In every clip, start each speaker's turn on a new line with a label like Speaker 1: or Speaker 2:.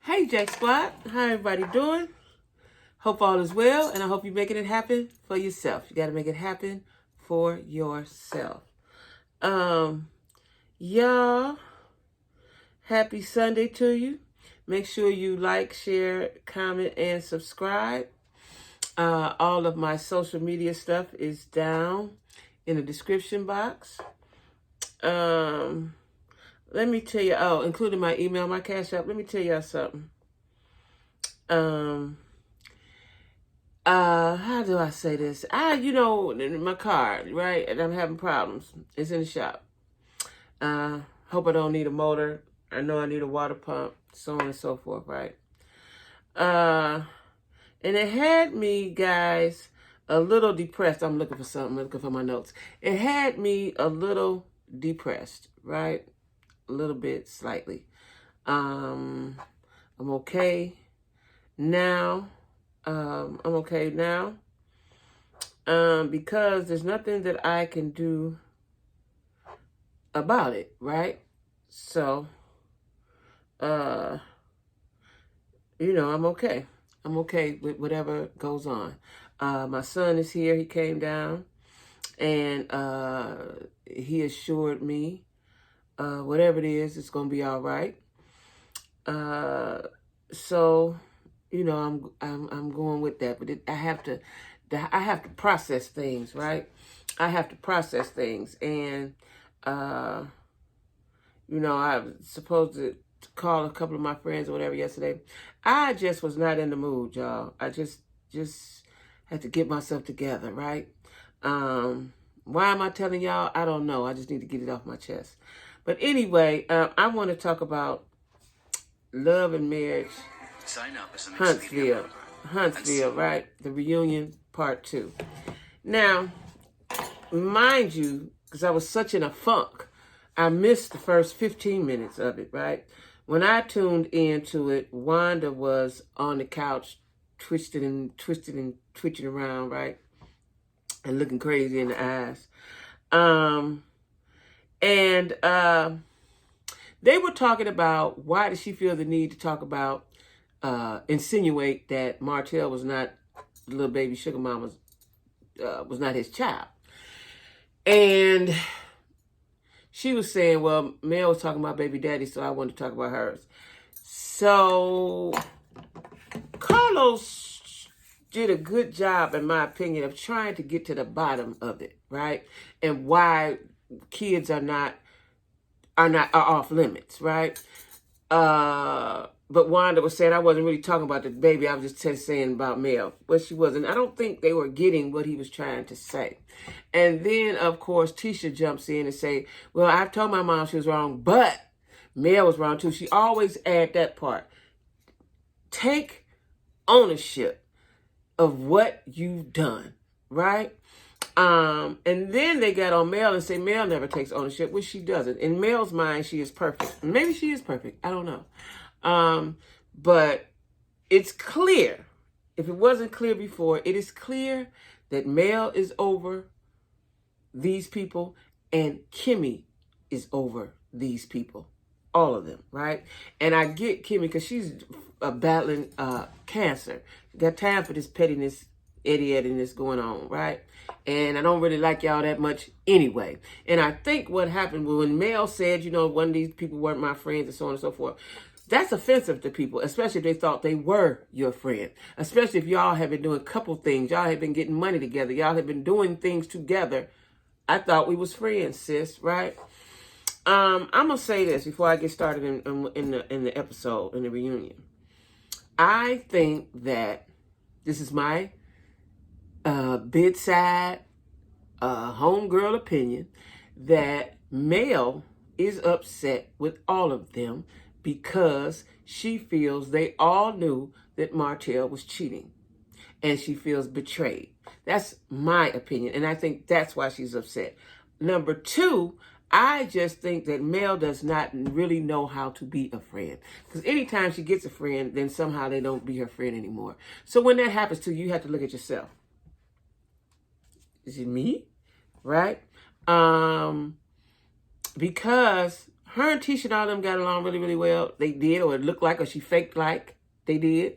Speaker 1: Hey, Jack Squad. How everybody doing? Hope all is well, and I hope you're making it happen for yourself. You got to make it happen for yourself. Um, y'all, happy Sunday to you. Make sure you like, share, comment, and subscribe. All of my social media stuff is down in the description box. Let me tell you, including my email, my Cash App, let me tell y'all something. How do I say this? In my car, right? And I'm having problems. It's in the shop. Hope I don't need a motor. I know I need a water pump, so on and so forth, right? And it had me, guys, a little depressed. I'm looking for something, looking for my notes. It had me a little depressed, right? A little bit, slightly. I'm okay now. Because there's nothing that I can do about it, right? So, I'm okay. I'm okay with whatever goes on. My son is here. He came down and he assured me whatever it is, it's going to be all right. So, I'm going with that, but I have to process things, right? I have to process things, and I was supposed to call a couple of my friends or whatever yesterday. I just was not in the mood, y'all. I just had to get myself together, right? Why am I telling y'all? I don't know. I just need to get it off my chest. But anyway, I want to talk about love and marriage.
Speaker 2: Sign up as an
Speaker 1: Huntsville, right? The reunion part 2. Now, mind you, because I was such in a funk, I missed the first 15 minutes of it, right? When I tuned into it, Wanda was on the couch, twisted and twitching around, right? And looking crazy in the eyes. They were talking about why did she feel the need to talk about, insinuate that Martell was not little baby sugar mama's, was not his child. And she was saying, well, Mel was talking about baby daddy, so I wanted to talk about hers. So Carlos did a good job, in my opinion, of trying to get to the bottom of it, right? And why kids are off limits, right? But Wanda was saying I wasn't really talking about the baby. I was just saying about Mel. But she wasn't. I don't think they were getting what he was trying to say. And then, of course, Tisha jumps in and say, well, I told my mom she was wrong, but Mel was wrong too. She always add that part. Take ownership of what you've done, right? And then they got on Mel and say Mel never takes ownership, which she doesn't. In Mel's mind, she is perfect. Maybe she is perfect. I don't know. But it's clear. If it wasn't clear before, it is clear that Mel is over these people and Kimmy is over these people. All of them, right? And I get Kimmy because she's battling cancer. Got time for this pettiness, idiotness going on, right? And I don't really like y'all that much anyway. And I think what happened when Mel said, one of these people weren't my friends and so on and so forth, that's offensive to people, especially if they thought they were your friend. Especially if y'all have been doing a couple things. Y'all have been getting money together. Y'all have been doing things together. I thought we was friends, sis, right? I'm gonna say this before I get started in the episode, in the reunion. I think that this is my bedside homegirl opinion that Mel is upset with all of them because she feels they all knew that Martell was cheating and she feels betrayed. That's my opinion, and I think that's why she's upset. Number 2, I just think that Mel does not really know how to be a friend. Because anytime she gets a friend, then somehow they don't be her friend anymore. So when that happens to you, you have to look at yourself. Is it me? Right? Because Her and Tisha and all them got along really, really well. They did, or it looked like, or she faked like they did.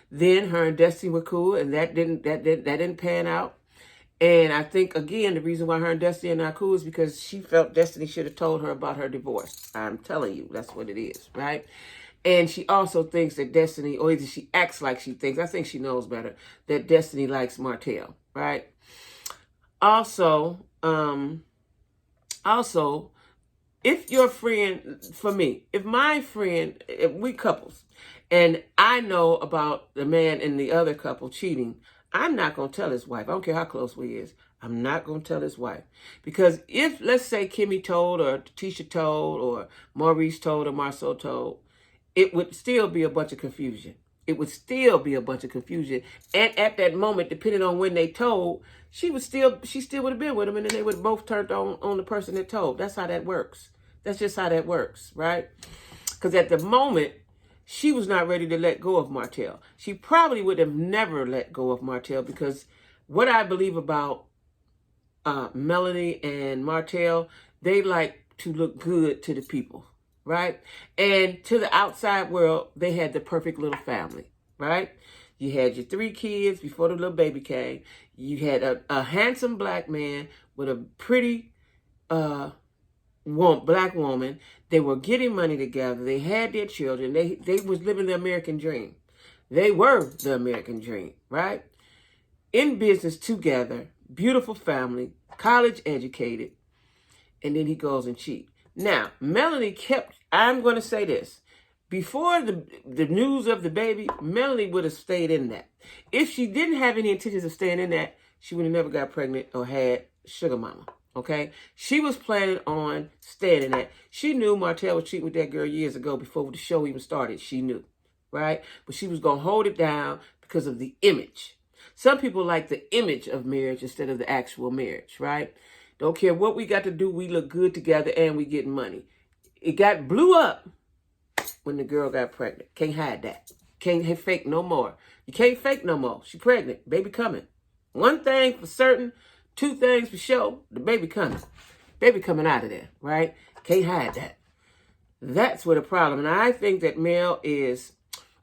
Speaker 1: Then her and Destiny were cool, and that didn't pan out. And I think, again, the reason why her and Destiny are not cool is because she felt Destiny should have told her about her divorce. I'm telling you, that's what it is, right? And she also thinks that Destiny, or either she acts like she thinks, I think she knows better, that Destiny likes Martell, right? Also, if your friend, for me, if my friend, if we couples, and I know about the man and the other couple cheating, I'm not going to tell his wife. I don't care how close we is. I'm not going to tell his wife. Because if, let's say, Kimmy told, or Tisha told, or Maurice told, or Marceau told, it would still be a bunch of confusion. It would still be a bunch of confusion. And at that moment, depending on when they told, she still would have been with him, and then they would have both turned on the person that told. That's how that works. That's just how that works, right? Because at the moment, she was not ready to let go of Martell. She probably would have never let go of Martell, because what I believe about Melanie and Martell, they like to look good to the people, right? And to the outside world, they had the perfect little family, right? You had your 3 kids before the little baby came. You had a handsome black man with a pretty black woman. They were getting money together. They had their children. They was living the American dream. They were the American dream, right? In business together, beautiful family, college educated, and then he goes and cheats. Now, Melanie kept, I'm going to say this, before the news of the baby, Melanie would have stayed in that. If she didn't have any intentions of staying in that, she would have never got pregnant or had sugar mama. Okay, she was planning on staying in that. She knew Martell was cheating with that girl years ago before the show even started. She knew, right? But she was going to hold it down because of the image. Some people like the image of marriage instead of the actual marriage, right? Don't care what we got to do. We look good together and we get money. It blew up when the girl got pregnant. Can't hide that. Can't fake no more. You can't fake no more. She pregnant. Baby coming. One thing for certain. 2 things for sure, the baby coming. Baby coming out of there, right? Can't hide that. That's what the problem. And I think that Mel is,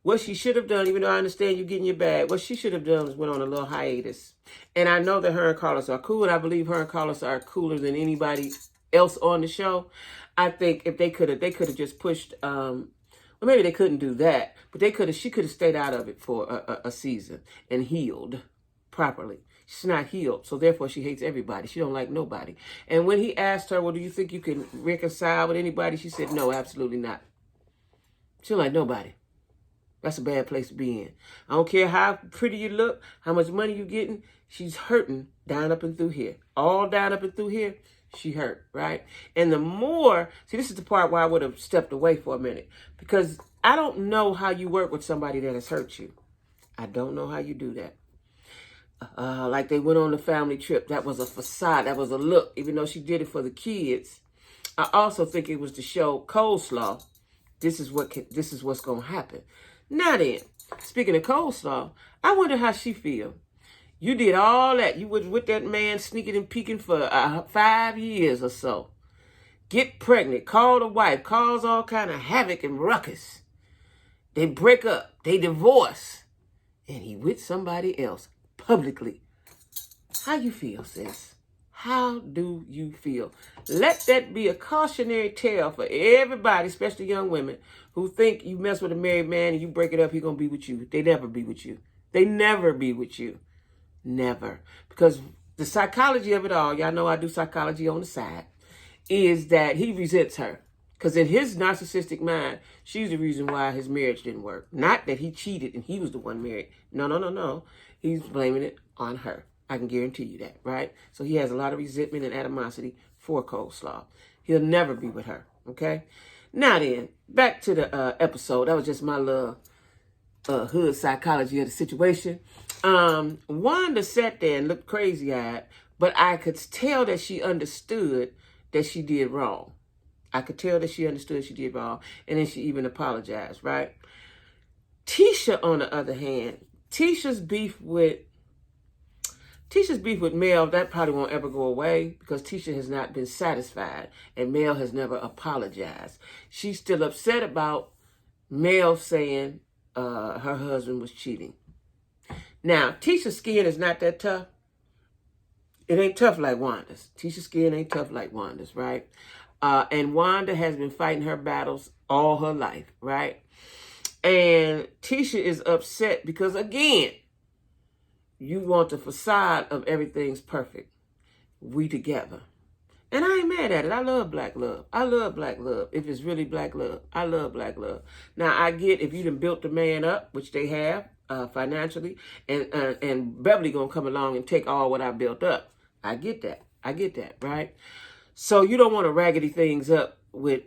Speaker 1: what she should have done, even though I understand you getting your bag, what she should have done was went on a little hiatus. And I know that her and Carlos are cool, and I believe her and Carlos are cooler than anybody else on the show. I think if they could have just pushed, well, maybe they couldn't do that, but she could have stayed out of it for a season and healed properly. She's not healed, so therefore she hates everybody. She don't like nobody. And when he asked her, well, do you think you can reconcile with anybody? She said, no, absolutely not. She don't like nobody. That's a bad place to be in. I don't care how pretty you look, how much money you getting. She's hurting down up and through here. All down up and through here, she hurt, right? And the more, see, this is the part where I would have stepped away for a minute. Because I don't know how you work with somebody that has hurt you. I don't know how you do that. Like they went on the family trip. That was a facade. That was a look, even though she did it for the kids. I also think it was to show coleslaw. This is what's going to happen. Now then, speaking of coleslaw, I wonder how she feel. You did all that. You was with that man sneaking and peeking for 5 years or so. Get pregnant, call the wife, cause all kind of havoc and ruckus. They break up, they divorce, and he with somebody else. Publicly. How you feel, sis? How do you feel? Let that be a cautionary tale for everybody, especially young women, who think you mess with a married man and you break it up, he's going to be with you. They never be with you. They never be with you. Never. Because the psychology of it all, y'all know I do psychology on the side, is that he resents her. Because in his narcissistic mind, she's the reason why his marriage didn't work. Not that he cheated and he was the one married. No. He's blaming it on her. I can guarantee you that, right? So he has a lot of resentment and animosity for coleslaw. He'll never be with her, okay? Now then, back to the episode. That was just my little hood psychology of the situation. Wanda sat there and looked crazy-eyed, but I could tell that she understood that she did wrong. I could tell that she understood she did wrong, and then she even apologized, right? Tisha, on the other hand, Tisha's beef with Tisha's beef with Mel, that probably won't ever go away because Tisha has not been satisfied and Mel has never apologized. She's still upset about Mel saying her husband was cheating. Now, Tisha's skin is not that tough. It ain't tough like Wanda's. Tisha's skin ain't tough like Wanda's, right? And Wanda has been fighting her battles all her life, right? And Tisha is upset because, again, you want the facade of everything's perfect. We together. And I ain't mad at it. I love black love. I love black love. If it's really black love, I love black love. Now, I get if you done built the man up, which they have financially, and Beverly going to come along and take all what I built up. I get that. I get that, right? So you don't want to raggedy things up with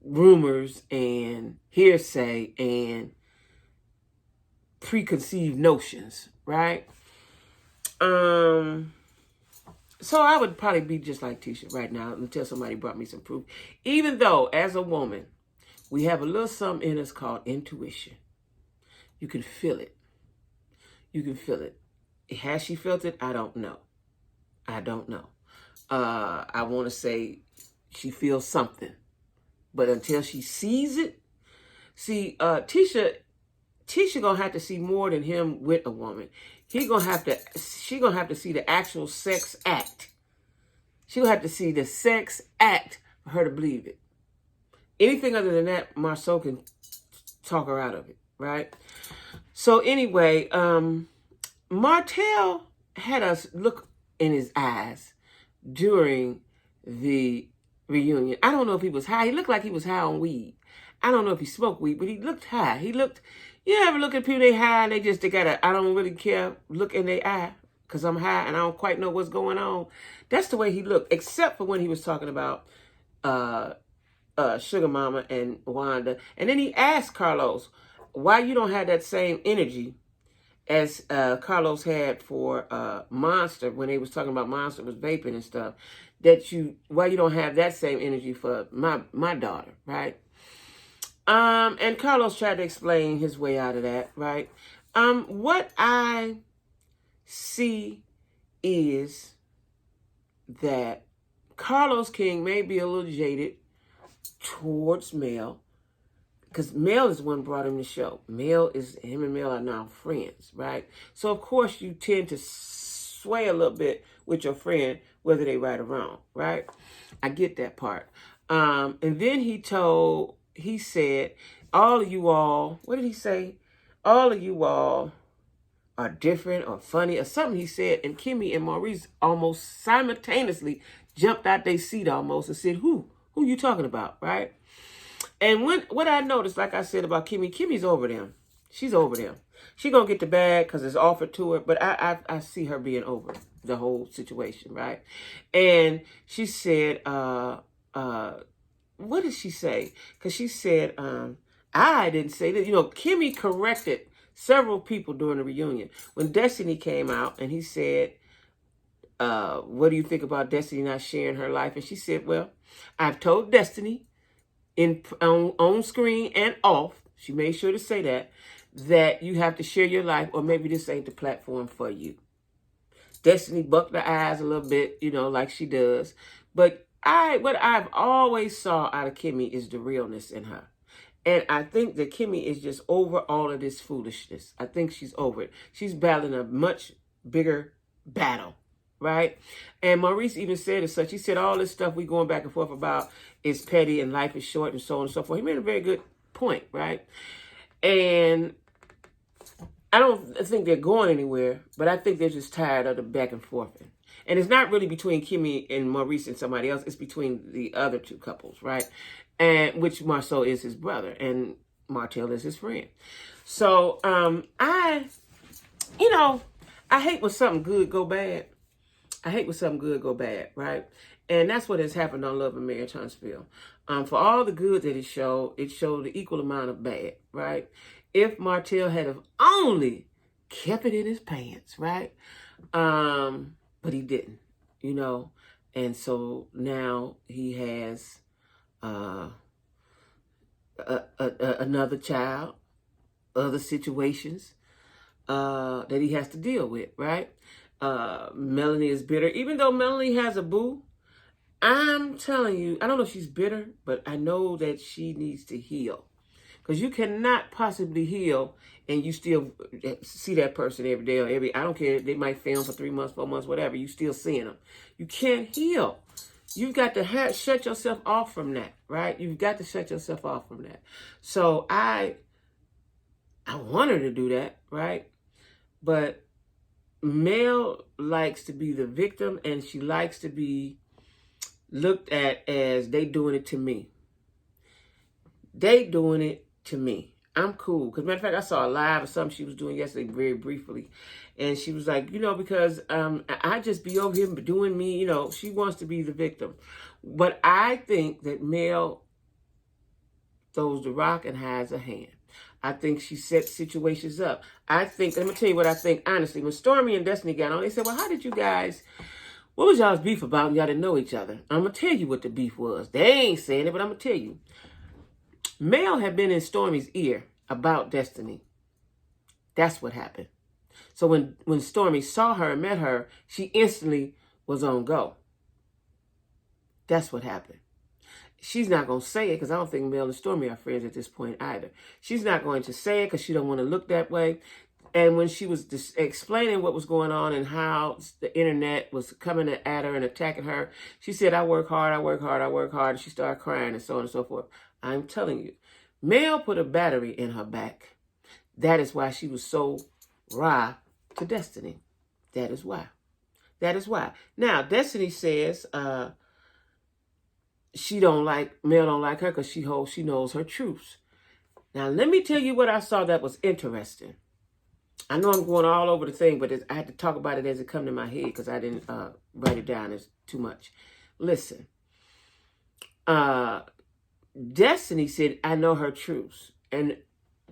Speaker 1: rumors and hearsay and preconceived notions, right? So I would probably be just like Tisha right now until somebody brought me some proof. Even though, as a woman, we have a little something in us called intuition. You can feel it. You can feel it. Has she felt it? I don't know. I don't know. I want to say she feels something. But until she sees it, see, Tisha gonna have to see more than him with a woman. She gonna have to see the actual sex act. She gonna have to see the sex act for her to believe it. Anything other than that, Marceau can talk her out of it, right? So anyway, Martell had us look in his eyes during the reunion. I don't know if he was high. He looked like he was high on weed. I don't know if he smoked weed, but he looked high. You ever look at people, they high and they got a, I don't really care, look in their eye because I'm high and I don't quite know what's going on. That's the way he looked, except for when he was talking about Sugar Mama and Wanda. And then he asked Carlos, why you don't have that same energy as Carlos had for Monster when they was talking about Monster was vaping and stuff, why you don't have that same energy for my daughter, right? And Carlos tried to explain his way out of that, right? What I see is that Carlos King may be a little jaded towards Mel, because Mel is the one who brought him to the show. Him and Mel are now friends, right? So, of course, you tend to sway a little bit with your friend, whether they right or wrong, right? I get that part. And then he said, all of you all, what did he say? All of you all are different or funny or something he said. And Kimmy and Maurice almost simultaneously jumped out their seat almost and said, who you talking about, right? And what I noticed, like I said about Kimmy's over them. She's over them. She gonna get the bag because it's offered to her, but I see her being over the whole situation, right? And she said, what did she say? Because she said, I didn't say that. Kimmy corrected several people during the reunion. When Destiny came out and he said, what do you think about Destiny not sharing her life? And she said, well, I've told Destiny on screen and off, she made sure to say that you have to share your life or maybe this ain't the platform for you. Destiny bucked her eyes a little bit, like she does. But what I've always saw out of Kimmy is the realness in her. And I think that Kimmy is just over all of this foolishness. I think she's over it. She's battling a much bigger battle, right? And Maurice even said as such. He said all this stuff we going back and forth about is petty and life is short and so on and so forth. He made a very good point, right? And I don't think they're going anywhere, but I think they're just tired of the back and forth. And it's not really between Kimmy and Maurice and somebody else. It's between the other two couples, right? And which Marceau is his brother and Martell is his friend. So I hate when something good go bad. I hate when something good go bad, right? And that's what has happened on Love and Marriage Huntsville. For all the good that it showed the equal amount of bad, right? If Martell had have only kept it in his pants, right? But he didn't, And so now he has another child, other situations. that he has to deal with, right? Melanie is bitter. Even though Melanie has a boo, I'm telling you, I don't know if she's bitter, but I know that she needs to heal. Because you cannot possibly heal and you still see that person every day or I don't care, they might film for 3 months, 4 months, whatever, you still seeing them. You can't heal. You've got to shut yourself off from that, right? You've got to shut yourself off from that. So I want her to do that, right? But Mel likes to be the victim, and she likes to be looked at as they doing it to me. They doing it to me. I'm cool. Because matter of fact, I saw a live or something she was doing yesterday very briefly. And she was like, because I just be over here doing me, she wants to be the victim. But I think that Mel throws the rock and hides a hand. I think she sets situations up. Let me tell you what I think, honestly. When Stormy and Destiny got on, they said, well, how did you guys, what was y'all's beef about and y'all didn't know each other? I'm going to tell you what the beef was. They ain't saying it, but I'm going to tell you. Mel had been in Stormy's ear about Destiny. That's what happened. So when Stormy saw her and met her, she instantly was on go. That's what happened. She's not going to say it because I don't think Mel and Stormy are friends at this point either. She's not going to say it because she don't want to look that way. And when she was explaining what was going on and how the internet was coming at her and attacking her, she said, I work hard, I work hard, I work hard. And she started crying and so on and so forth. I'm telling you, Mel put a battery in her back. That is why she was so raw to Destiny. That is why. That is why. Now, Destiny says Mel don't like her because she knows her truths. Now, let me tell you what I saw that was interesting. I know I'm going all over the thing, but I had to talk about it as it come to my head because I didn't write it down. It's too much. Listen. Destiny said, I know her truths. And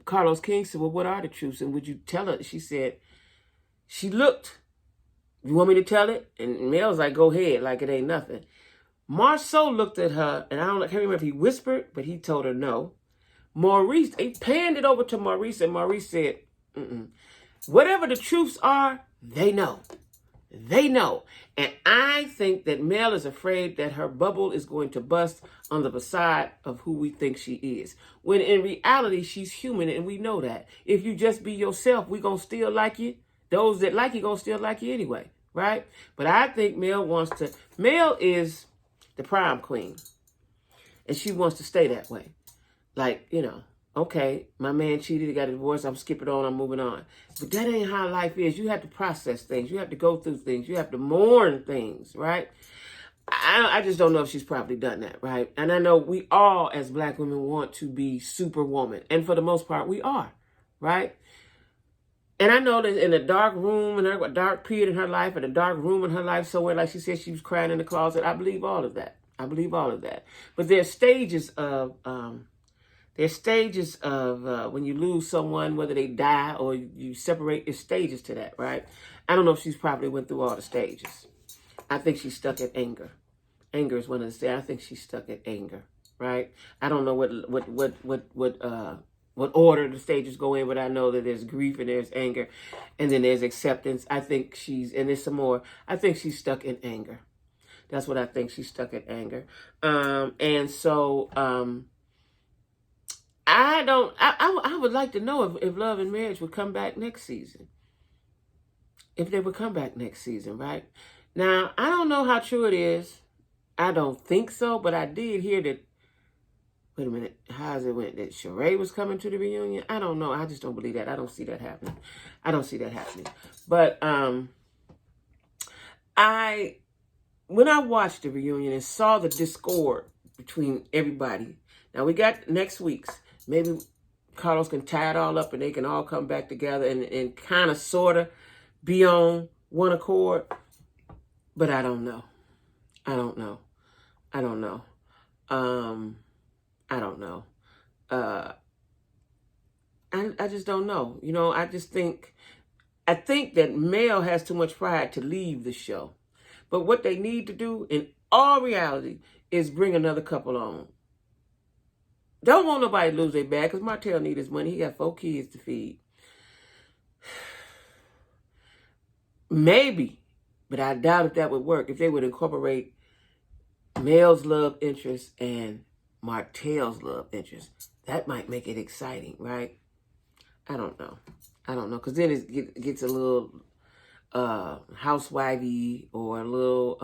Speaker 1: Carlos King said, well, what are the truths? And would you tell her? She said, she looked. You want me to tell it? And Mel's like, go ahead, like it ain't nothing. Marceau looked at her, and I can't remember if he whispered, but he told her no. Maurice, he panned it over to Maurice, and Maurice said, whatever the truths are, they know. They know. And I think that Mel is afraid that her bubble is going to bust on the facade of who we think she is. When in reality, she's human, and we know that. If you just be yourself, we going to still like you. Those that like you going to still like you anyway, right? But I think Mel is the prom queen. And she wants to stay that way. Like, okay, my man cheated, he got a divorce, I'm skipping on, I'm moving on. But that ain't how life is. You have to process things. You have to go through things. You have to mourn things, right? I just don't know if she's probably done that, right? And I know we all, as Black women, want to be superwoman. And for the most part, we are, right? And I know that in a dark room, a dark period in her life, in a dark room in her life somewhere, like she said, she was crying in the closet. I believe all of that. But there's stages of... when you lose someone, whether they die or you separate, there's stages to that, right? I don't know if she's probably went through all the stages. I think she's stuck at anger. Anger is one of the stages. I think she's stuck at anger, right? I don't know what order the stages go in, but I know that there's grief and there's anger, and then there's acceptance. I think there's some more. I think she's stuck in anger. That's what I think. She's stuck at anger. I would like to know if Love and Marriage would come back next season. If they would come back next season, right? Now, I don't know how true it is. I don't think so, but I did hear that, wait a minute, how's it went? That Sheree was coming to the reunion? I don't know. I just don't believe that. I don't see that happening. But when I watched the reunion and saw the discord between everybody, now we got next week's. Maybe Carlos can tie it all up and they can all come back together and kind of, sort of be on one accord. But I don't know. I just don't know. I think that Mel has too much pride to leave the show. But what they need to do in all reality is bring another couple on. Don't want nobody to lose their bag because Martell need his money. He got 4 kids to feed. Maybe, but I doubt if that would work, if they would incorporate Mel's love interest and Martell's love interest. That might make it exciting, right? I don't know. Because then it gets a little housewivey or a little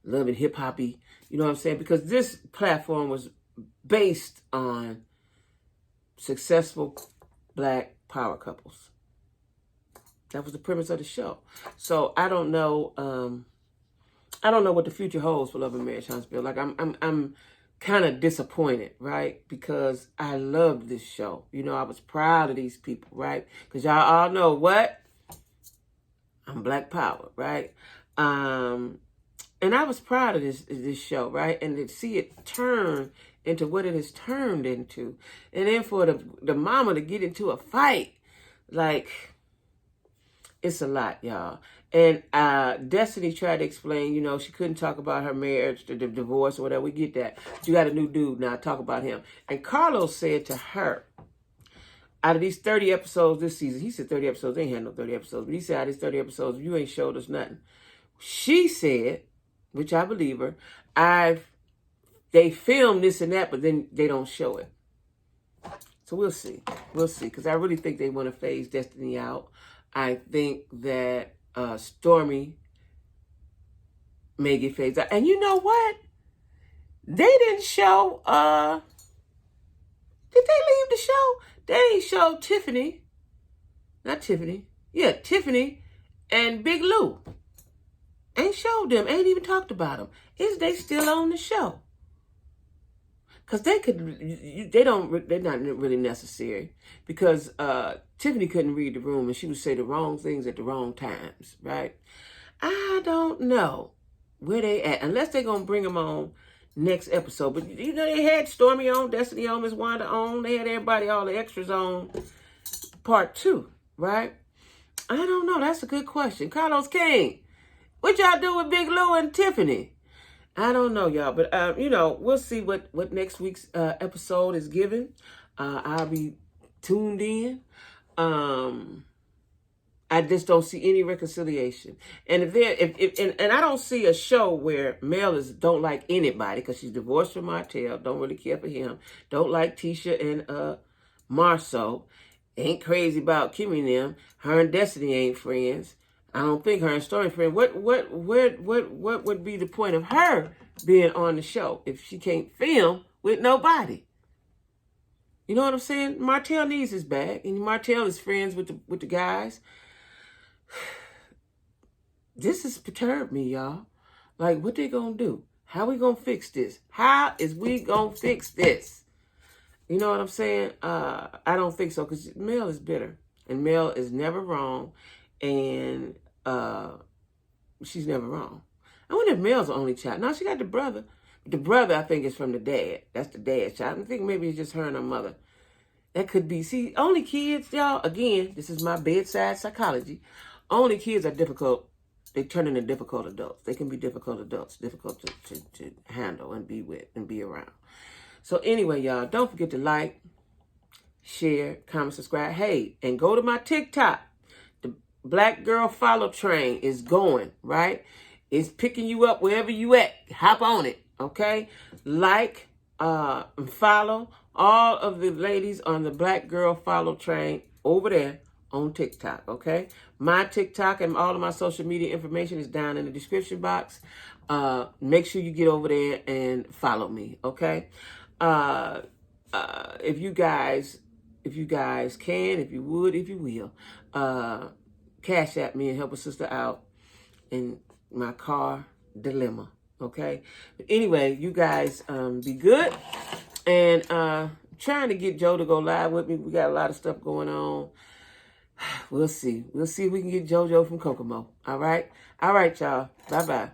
Speaker 1: bit hip-hoppy. You know what I'm saying? Because this platform was based on successful Black power couples. That was the premise of the show. So I don't know what the future holds for Love and Marriage Huntsville. Like I'm kind of disappointed, right? Because I loved this show. You know, I was proud of these people, right? Because y'all all know what? I'm Black power, right? And I was proud of this show, right? And to see it turn into what it has turned into. And then for the mama to get into a fight, like, it's a lot, y'all. And Destiny tried to explain, you know, she couldn't talk about her marriage, the divorce or whatever. We get that. But you got a new dude now, talk about him. And Carlos said to her, out of these 30 episodes this season, he said 30 episodes, they ain't had no 30 episodes, but he said out of these 30 episodes, you ain't showed us nothing. She said, which I believe her, they filmed this and that, but then they don't show it. So we'll see. We'll see. Because I really think they want to phase Destiny out. I think that Stormy may get phased out. And you know what? They didn't show, did they leave the show? They ain't showed Tiffany. Not Tiffany. Yeah, Tiffany and Big Lou. Ain't showed them. Ain't even talked about them. Is they still on the show? Because they're not really necessary. Because Tiffany couldn't read the room and she would say the wrong things at the wrong times, right? I don't know where they at. Unless they're going to bring them on next episode. But, you know, they had Stormy on, Destiny on, Miss Wanda on. They had everybody, all the extras on part 2, right? I don't know. That's a good question. Carlos King, what y'all do with Big Lou and Tiffany? I don't know, y'all, but, you know, we'll see what next week's episode is given. I'll be tuned in. I just don't see any reconciliation. And and I don't see a show where Mel don't like anybody because she's divorced from Martell, don't really care for him, don't like Tisha and Marceau, ain't crazy about Kimmy and them. Her and Destiny ain't friends. I don't think her and Story friend. What would be the point of her being on the show if she can't film with nobody? You know what I'm saying? Martell needs his bag, and Martell is friends with the guys. This has perturbed me, y'all. Like, what they gonna do? How we gonna fix this? How is we gonna fix this? You know what I'm saying? I don't think so, because Mel is bitter, and Mel is never wrong. And she's never wrong. I wonder if Mel's the only child. No, she got the brother. The brother, I think, is from the dad. That's the dad's child. I think maybe it's just her and her mother. That could be. See, only kids, y'all, again, this is my bedside psychology. Only kids are difficult. They turn into difficult adults. They can be difficult adults, difficult to handle and be with and be around. So anyway, y'all, don't forget to like, share, comment, subscribe. Hey, and go to my TikTok. Black Girl Follow Train is going, right? It's picking you up wherever you at. Hop on it, okay? Like, and follow all of the ladies on the Black Girl Follow Train over there on TikTok, okay? My TikTok and all of my social media information is down in the description box. Make sure you get over there and follow me, okay? If you guys can, if you would, if you will, cash at me and help a sister out in my car dilemma, okay? But anyway, you guys be good. And trying to get Joe to go live with me. We got a lot of stuff going on. We'll see. We'll see if we can get JoJo from Kokomo. All right? All right, y'all. Bye-bye.